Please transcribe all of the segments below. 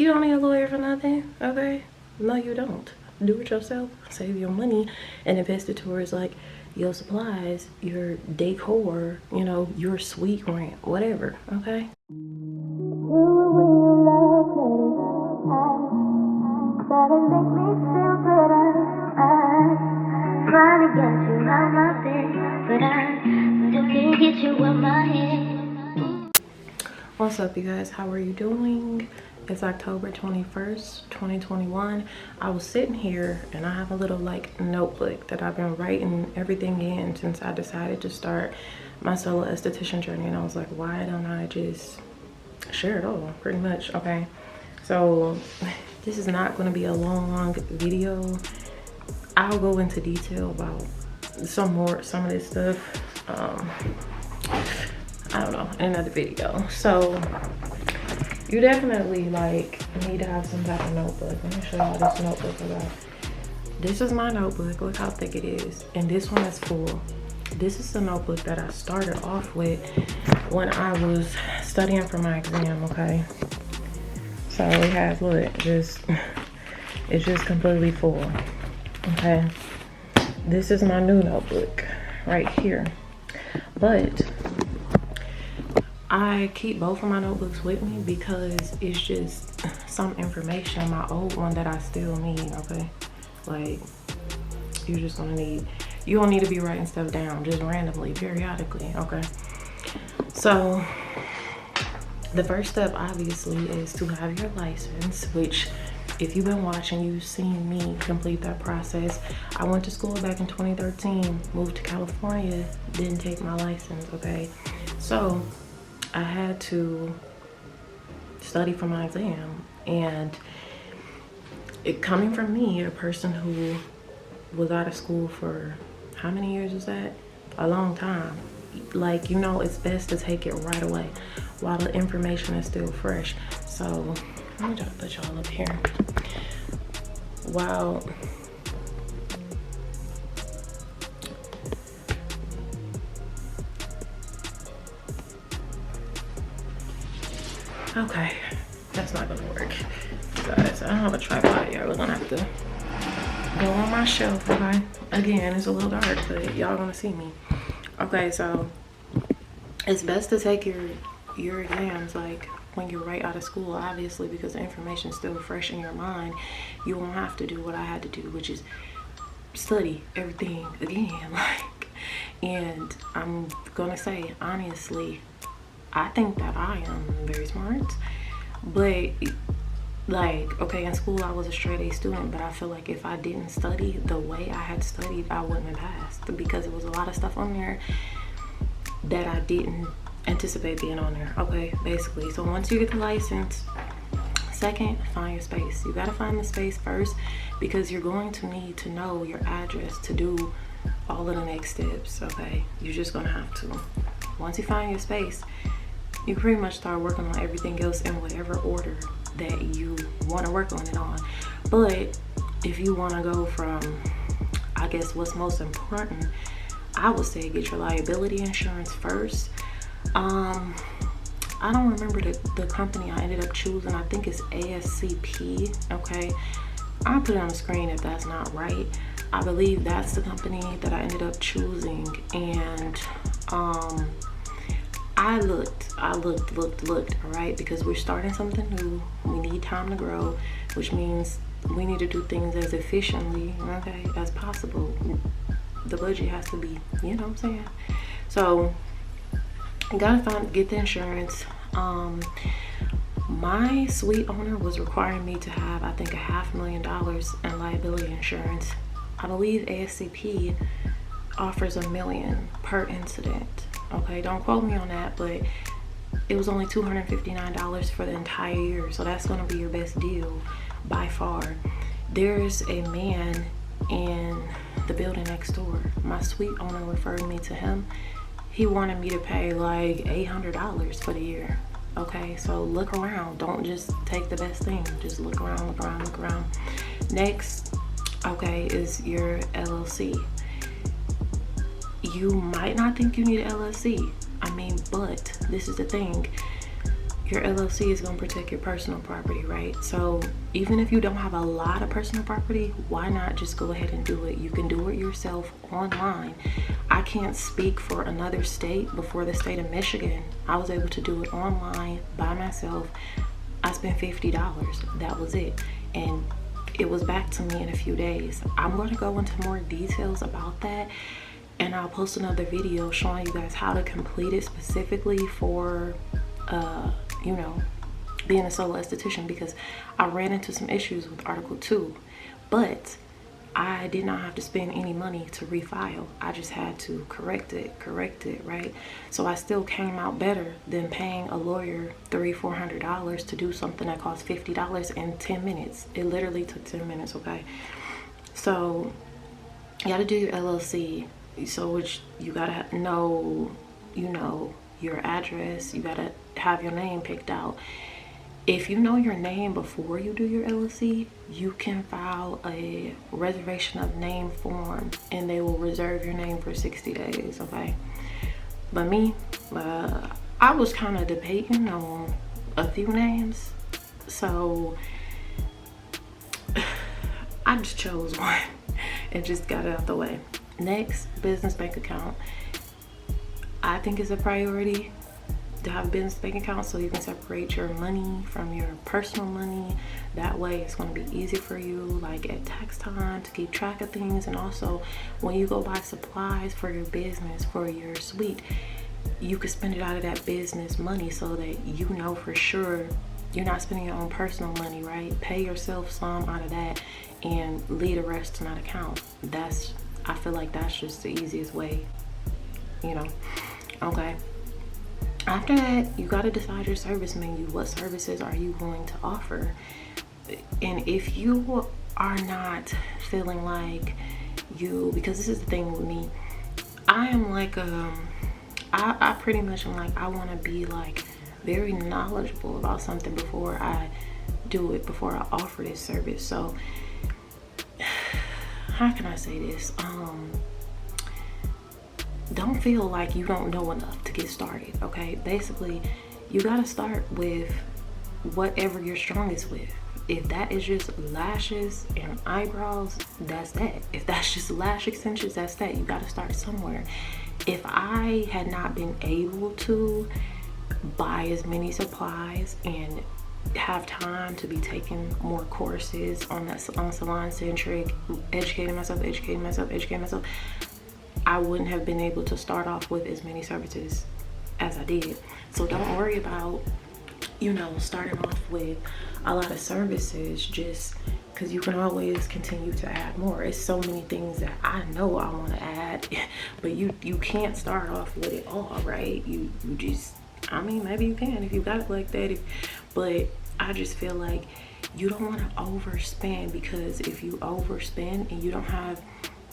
You don't need a lawyer for nothing, okay? No, you don't. Do it yourself. Save your money and invest it towards like your supplies, your decor, you know, your suite rent, whatever, okay? Trying to get you out my bed, but I still can't get you out my head. What's up, you guys? How are you doing? It's October 21st, 2021. I was sitting here and I have a little like notebook that I've been writing everything in since I decided to start my solo esthetician journey, and I was like, why don't I just share it all, pretty much. Okay, so this is not going to be a long video. I'll go into detail about some of this stuff, I don't know, in another video. So you definitely like need to have some type of notebook. Let me show y'all this notebook I got. This is my notebook. Look how thick it is, and this one is full. This is the notebook that I started off with when I was studying for my exam. Okay, so it has, look, it's just completely full. Okay, this is my new notebook right here, but I keep both of my notebooks with me because it's just some information, my old one, that I still need. Okay, like you're just gonna need, you don't need to be writing stuff down just randomly, periodically. Okay, so the first step obviously is to have your license, which if you've been watching, you've seen me complete that process. I went to school back in 2013, moved to California, didn't take my license. Okay, so I had to study for my exam, and it coming from me, a person who was out of school for how many years is that? A long time. Like, you know, it's best to take it right away while the information is still fresh. So let me just put y'all up here. Wow. Okay, that's not gonna work, guys. I don't have a tripod yet. We're gonna have to go on my shelf. Okay, again, it's a little dark, but y'all gonna see me. Okay, so it's best to take your exams like when you're right out of school, obviously, because the information is still fresh in your mind. You won't have to do what I had to do, which is study everything again. Like, and I'm gonna say honestly, I think that I am very smart, but like, okay, in school I was a straight A student, but I feel like if I didn't study the way I had studied, I wouldn't have passed, because it was a lot of stuff on there that I didn't anticipate being on there. Okay, basically. So once you get the license, second, find your space. You gotta find the space first, because you're going to need to know your address to do all of the next steps. Okay, you're just gonna have to. Once you find your space, you pretty much start working on everything else in whatever order that you want to work on it on. But if you want to go from, I guess what's most important, I would say get your liability insurance first. I don't remember the company I ended up choosing. I think it's ASCP. Okay, I'll put it on the screen if that's not right. I believe that's the company that I ended up choosing, and I looked, all right, because we're starting something new. We need time to grow, which means we need to do things as efficiently, okay, as possible. The budget has to be, you know what I'm saying? So you gotta get the insurance. My suite owner was requiring me to have, I think, $500,000 in liability insurance. I believe ASCP offers $1 million per incident. Okay, don't quote me on that, but it was only $259 for the entire year, so that's going to be your best deal by far. There's a man in the building next door. My suite owner referred me to him. He wanted me to pay like $800 for the year. Okay, so look around. Don't just take the best thing. Just look around, look around, look around. Next, okay, is your LLC. You might not think you need an LLC. I mean, but this is the thing. your LLC is going to protect your personal property, right? So even if you don't have a lot of personal property, why not just go ahead and do it? You can do it yourself online. I can't speak for another state. Before the state of Michigan, I was able to do it online by myself. I spent $50. That was it. And it was back to me in a few days. I'm going to go into more details about that, and I'll post another video showing you guys how to complete it specifically for you know, being a solo esthetician, because I ran into some issues with Article 2, but I did not have to spend any money to refile. I just had to correct it, right? So I still came out better than paying a lawyer $300-400 to do something that cost $50 in 10 minutes. It literally took 10 minutes, okay? So you gotta do your LLC. So which you gotta know, you know, your address. You gotta have your name picked out. If you know your name before you do your LLC, you can file a reservation of name form and they will reserve your name for 60 days, okay? But me, I was kind of debating on a few names, so I just chose one and just got it out the way. Next, business bank account. I think it's a priority to have a business bank account so you can separate your money from your personal money. That way it's going to be easy for you, like at tax time, to keep track of things. And also when you go buy supplies for your business, for your suite, you can spend it out of that business money so that you know for sure you're not spending your own personal money, right? Pay yourself some out of that and leave the rest to that account. I feel like that's just the easiest way, you know. Okay. After that, you got to decide your service menu. What services are you going to offer? And if you are not feeling like you, because this is the thing with me, I am like, I pretty much am like, I want to be like very knowledgeable about something before I do it, before I offer this service. So how can I say this? Don't feel like you don't know enough to get started, okay? Basically, you gotta start with whatever you're strongest with. If that is just lashes and eyebrows, that's that. If that's just lash extensions, that's that. You gotta start somewhere. If I had not been able to buy as many supplies and have time to be taking more courses on that, on salon centric, educating myself, I wouldn't have been able to start off with as many services as I did. So don't worry about, you know, starting off with a lot of services, just because you can always continue to add more. It's so many things that I know I want to add, but you can't start off with it all, right? You just, I mean, maybe you can if you got it like that, but I just feel like you don't want to overspend, because if you overspend and you don't have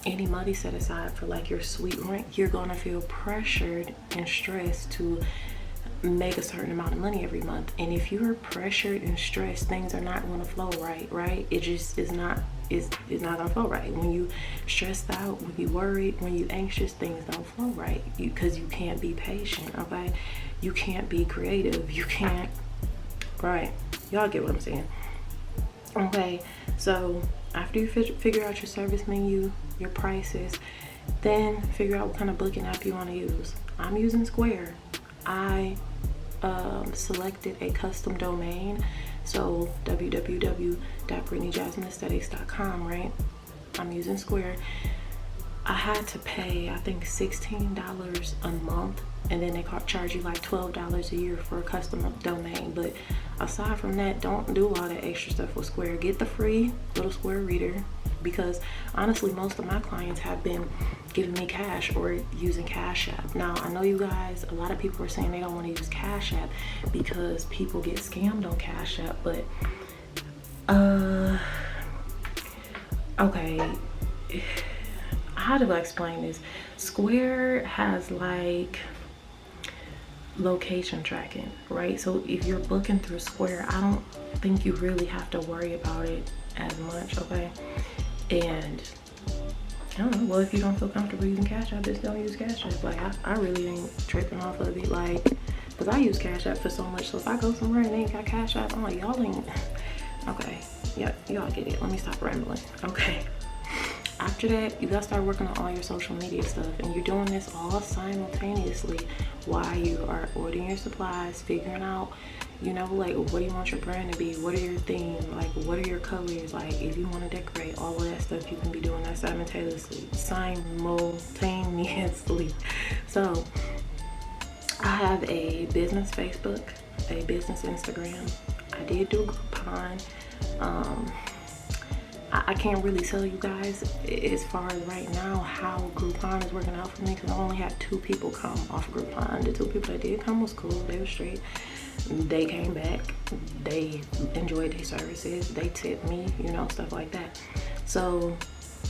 any money set aside for like your suite rent, you're gonna feel pressured and stressed to make a certain amount of money every month. And if you're pressured and stressed, things are not going to flow right? It just is not, it's not gonna flow right. When you stressed out, when you worried, when you anxious, things don't flow right, because you can't be patient, okay? You can't be creative, you can't, right? Y'all get what I'm saying. Okay, so after you figure out your service menu, your prices, then figure out what kind of booking app you want to use. I'm using Square. I selected a custom domain, so www.brittanyjasmineaesthetics.com, right? I'm using Square. I had to pay, I think, $16 a month, and then they charge you like $12 a year for a custom domain. But aside from that, don't do all that extra stuff with Square. Get the free little Square reader, because honestly, most of my clients have been giving me cash or using Cash App. Now, I know you guys, a lot of people are saying they don't want to use Cash App because people get scammed on Cash App, but okay, how do I explain this? Square has like location tracking, right? So if you're booking through Square, I don't think you really have to worry about it as much, okay? And I don't know, well, if you don't feel comfortable using Cash App, just don't use Cash App. Like, I really ain't tripping off of it. Like, because I use Cash App for so much. So if I go somewhere and they ain't got Cash App, oh, y'all ain't, okay, yeah, y'all get it. Let me stop rambling. Okay, after that, you gotta start working on all your social media stuff, and you're doing this all simultaneously while you are ordering your supplies, figuring out, you know, like, what do you want your brand to be? What are your themes? Like, what are your colors? Like, if you want to decorate, all of that stuff, you can be doing that simultaneously. So, I have a business Facebook, a business Instagram. I did do Groupon. I can't really tell you guys as far as right now how Groupon is working out for me, because I only had 2 people come off Groupon. The 2 people that did come was cool. They were straight. They came back. They enjoyed their services. They tipped me, you know, stuff like that. So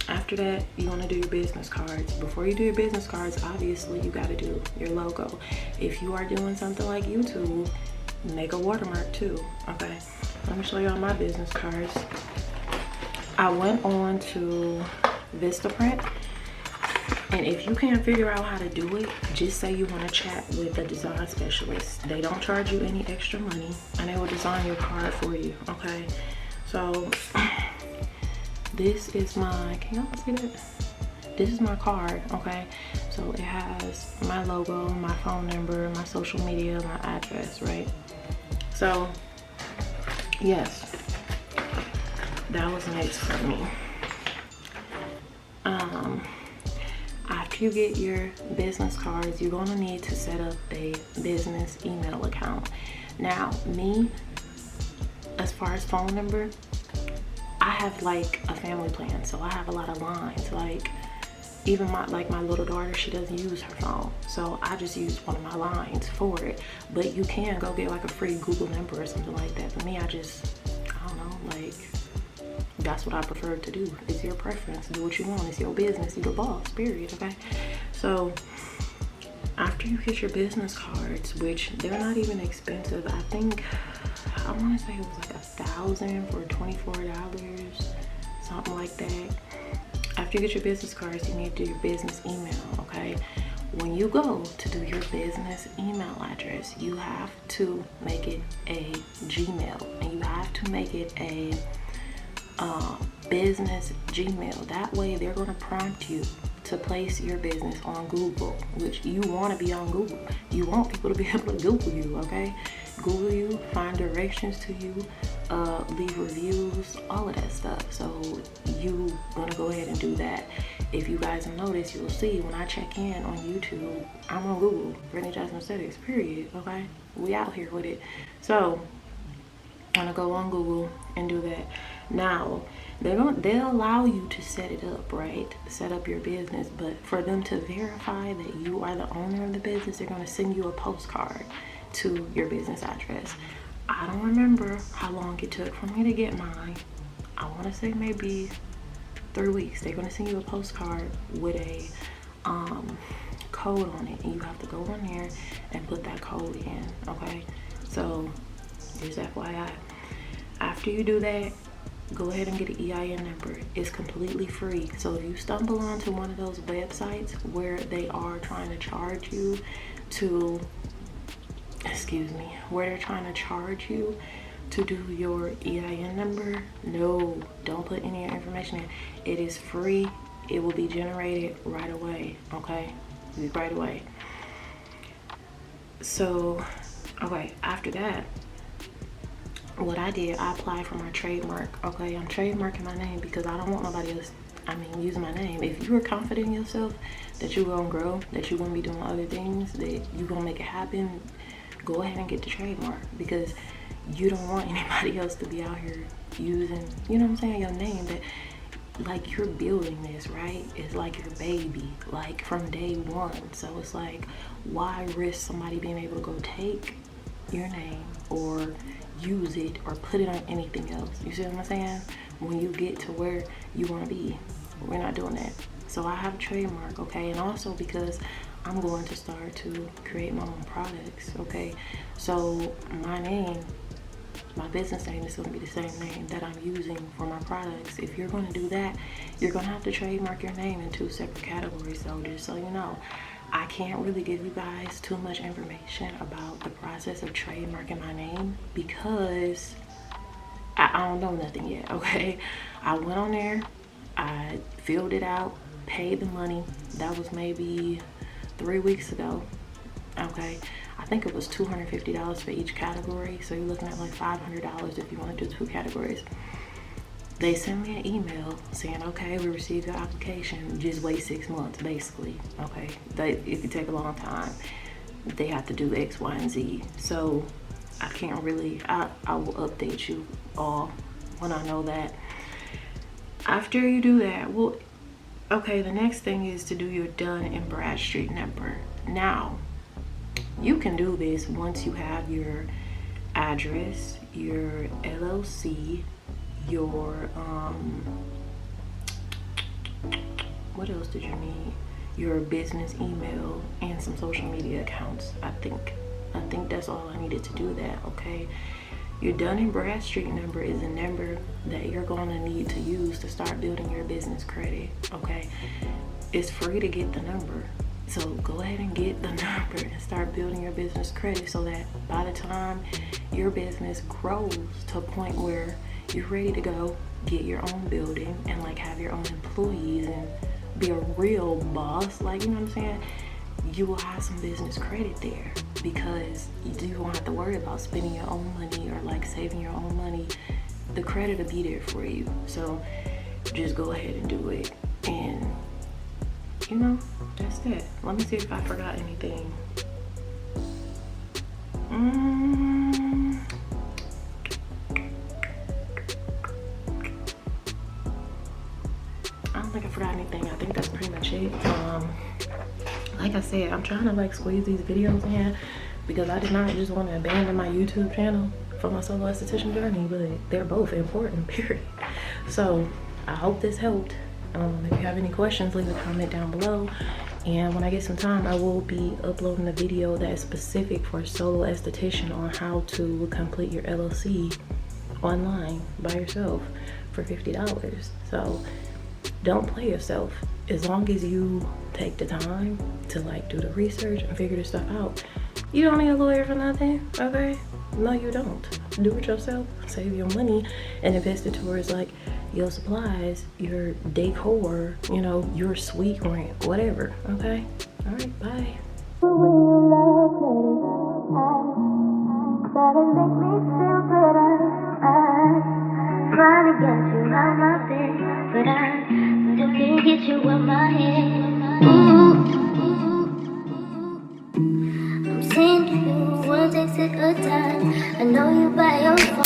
after that, you want to do your business cards. Before you do your business cards, obviously you got to do your logo. If you are doing something like YouTube, make a watermark too. Okay, let me show y'all my business cards. I went on to Vistaprint, and if you can't figure out how to do it, just say you want to chat with a design specialist. They don't charge you any extra money, and they will design your card for you. Okay, so this is my, can y'all see that? This is my card. Okay, so it has my logo, my phone number, my social media, my address, right? So yes, that was next for me. After you get your business cards, you're gonna need to set up a business email account. Now, me, as far as phone number, I have like a family plan, so I have a lot of lines. Like, even my little daughter, she doesn't use her phone, so I just use one of my lines for it. But you can go get like a free Google number or something like that. For me, I don't know, like, that's what I prefer to do. It's your preference. Do what you want. It's your business. You're the boss, period. Okay, so after you get your business cards, which they're not even expensive, I think I want to say it was like $1,000 for $24, something like that. After you get your business cards, you need to do your business email. Okay, when you go to do your business email address, you have to make it a Gmail, and you have to make it a business Gmail. That way they're going to prompt you to place your business on Google, which you want to be on Google. You want people to be able to Google you. Okay, Google you, find directions to you, leave reviews, all of that stuff. So you gonna go ahead and do that. If you guys have noticed, you'll see when I check in on YouTube, I'm on Google, Brittany Jasmine Aesthetics, period. Okay, we out here with it. So I'm gonna go on Google and do that. Now they'll allow you to set it up, right? Set up your business, but for them to verify that you are the owner of the business, they're gonna send you a postcard to your business address. I don't remember how long it took for me to get mine. I want to say maybe 3 weeks. They're going to send you a postcard with a code on it, and you have to go in there and put that code in. Okay, so just FYI, after you do that, go ahead and get an EIN number. It's completely free. So if you stumble onto one of those websites where they are trying to charge you to, where they're trying to charge you to do your EIN number, no, don't put any information in. It is free. It will be generated right away. Okay, right away. So okay, after that, what I did, I applied for my trademark. Okay, I'm trademarking my name because I don't want nobody else, using my name. If you are confident in yourself that you're gonna grow, that you're gonna be doing other things, that you're gonna make it happen, go ahead and get the trademark, because you don't want anybody else to be out here using, you know what I'm saying, your name. That, like, you're building this, right? It's like your baby, like from day one. So it's like, why risk somebody being able to go take your name or use it or put it on anything else? You see what I'm saying? When you get to where you want to be, we're not doing that. So I have a trademark, okay? And also because I'm going to start to create my own products, okay? So my name, my business name is going to be the same name that I'm using for my products. If you're going to do that, you're going to have to trademark your name in 2 separate categories. So just so you know, I can't really give you guys too much information about the process of trademarking my name because I don't know nothing yet, okay? I went on there, I filled it out, paid the money. That was maybe 3 weeks ago, okay? I think it was $250 for each category, so you're looking at like $500 if you want to do 2 categories. They sent me an email saying, okay, we received your application, just wait 6 months, basically, okay? It could take a long time. They have to do X, Y, and Z. So I can't really, I will update you all when I know that. After you do that, well, okay, the next thing is to do your Dun and Bradstreet number. Now, you can do this once you have your address, your LLC, your what else did you need? Your business email and some social media accounts. I think that's all I needed to do that, okay? Your Dun and Bradstreet number is a number that you're going to need to use to start building your business credit, okay? It's free to get the number. So go ahead and get the number and start building your business credit so that by the time your business grows to a point where you're ready to go get your own building and like have your own employees and be a real boss, like, you know what I'm saying, you will have some business credit there because you won't have to worry about spending your own money or like saving your own money. The credit will be there for you. So just go ahead and do it, and you know, that's it. Let me see if I forgot anything. I don't think I forgot anything. I think that's pretty much it. Like I said, I'm trying to like squeeze these videos in because I did not just want to abandon my YouTube channel for my solo esthetician journey, but they're both important, period. So I hope this helped. If you have any questions, leave a comment down below, and when I get some time I will be uploading a video that is specific for a solo esthetician on how to complete your LLC online by yourself for $50. So don't play yourself. As long as you take the time to like do the research and figure this stuff out, you don't need a lawyer for nothing, okay? No, you don't. Do it yourself, save your money, and invest it towards like your supplies, your decor, you know, your suite rent, whatever, okay? All right, bye. Trying to get you out my bed, but I still can't get you out my head. I'm seeing you, one takes a good time. I know you by your phone.